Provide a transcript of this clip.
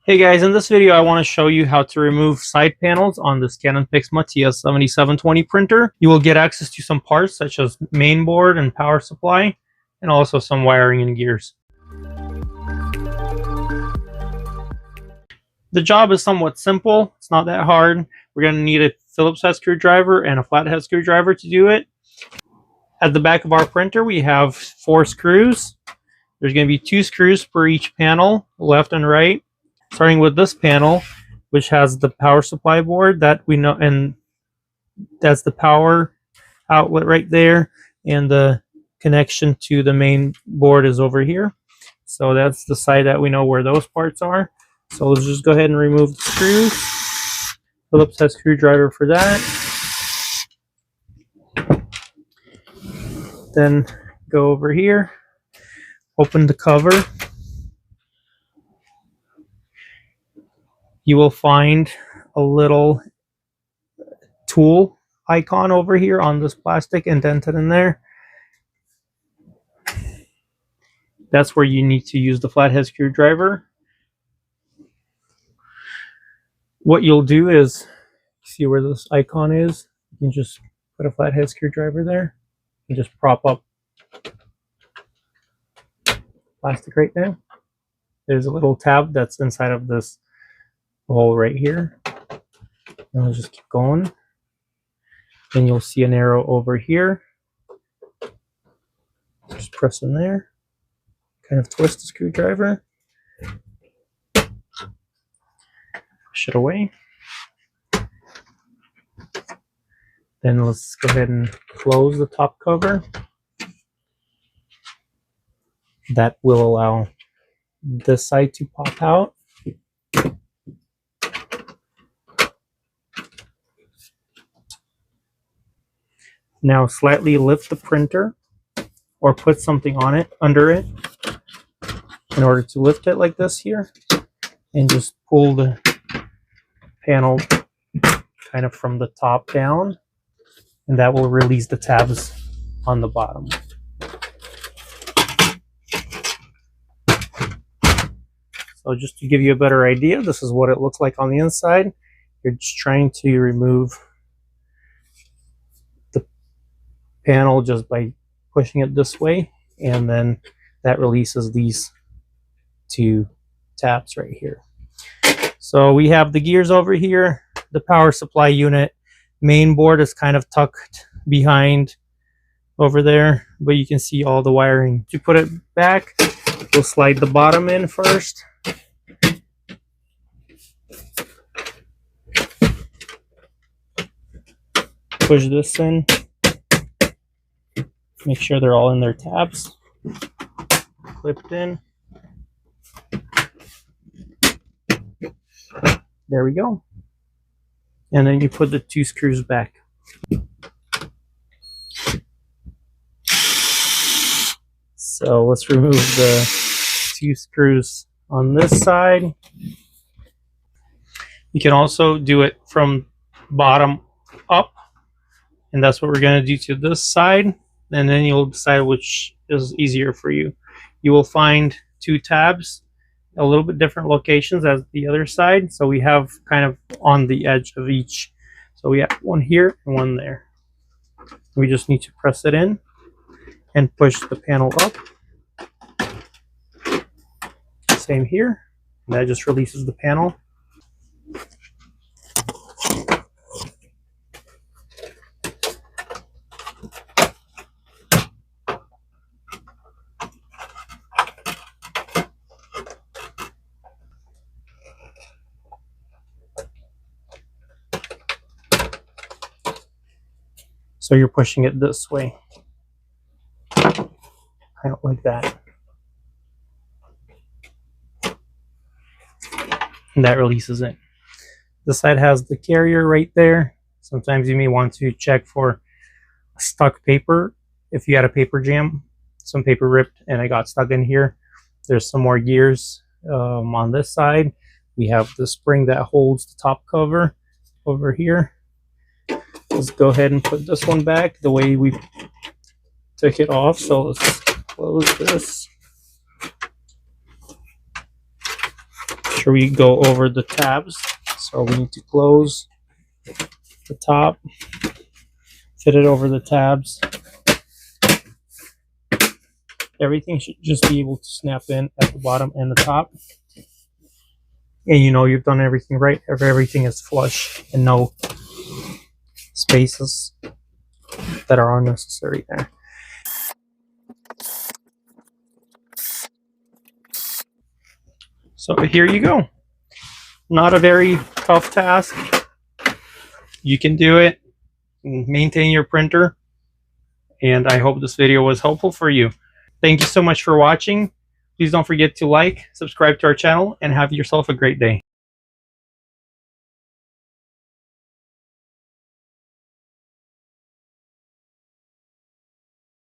Hey guys, in this video I want to show you how to remove side panels on this Canon PIXMA TS7720 printer. You will get access to some parts such as main board and power supply, and also some wiring and gears. The job is somewhat simple. It's not that hard. We're going to need a Phillips head screwdriver and a flathead screwdriver to do it. At the back of our printer we have 4 screws. There's going to be 2 screws per each panel, left and right. Starting with this panel, which has the power supply board that we know, and that's the power outlet right there, and the connection to the main board is over here. So that's the side that we know where those parts are. So let's just go ahead and remove the screws. Phillips head screwdriver for that. Then go over here, open the cover. You will find a little tool icon over here on this plastic indented in there. That's where you need to use the flathead screwdriver. What you'll do is, see where this icon is? You can just put a flathead screwdriver there and just prop up plastic right there. There's a little tab that's inside of this hole right here, and I'll just keep going. Then you'll see an arrow over here. Just press in there, kind of twist the screwdriver, push it away. Then let's go ahead and close the top cover. That will allow this side to pop out. Now slightly lift the printer or put something on it, under it, in order to lift it like this here, and just pull the panel kind of from the top down, and that will release the tabs on the bottom. So just to give you a better idea, this is what it looks like on the inside. You're just trying to remove panel just by pushing it this way, and then that releases these 2 tabs right here. So we have the gears over here, the power supply unit, main board is kind of tucked behind over there, but you can see all the wiring. To put it back, we'll slide the bottom in first. Push this in. Make sure they're all in their tabs, clipped in. There we go. And then you put the 2 screws back. So let's remove the 2 screws on this side. You can also do it from bottom up, and that's what we're going to do to this side. And then you'll decide which is easier for you. You will find 2 tabs, a little bit different locations as the other side. So we have kind of on the edge of each. So we have one here and one there. We just need to press it in and push the panel up. Same here. And that just releases the panel. So you're pushing it this way, kind of like that. And that releases it. This side has the carrier right there. Sometimes you may want to check for stuck paper. If you had a paper jam, some paper ripped and it got stuck in here. There's some more gears on this side. We have the spring that holds the top cover over here. Let's go ahead and put this one back the way we took it off. So let's close this. sure we go over the tabs. So we need to close the top, fit it over the tabs. Everything should just be able to snap in at the bottom and the top. And you know you've done everything right if everything is flush and no spaces that are unnecessary there. So here you go. Not a very tough task. You can do it. Maintain your printer. And I hope this video was helpful for you. Thank you so much for watching. Please don't forget to like, subscribe to our channel, and have yourself a great day.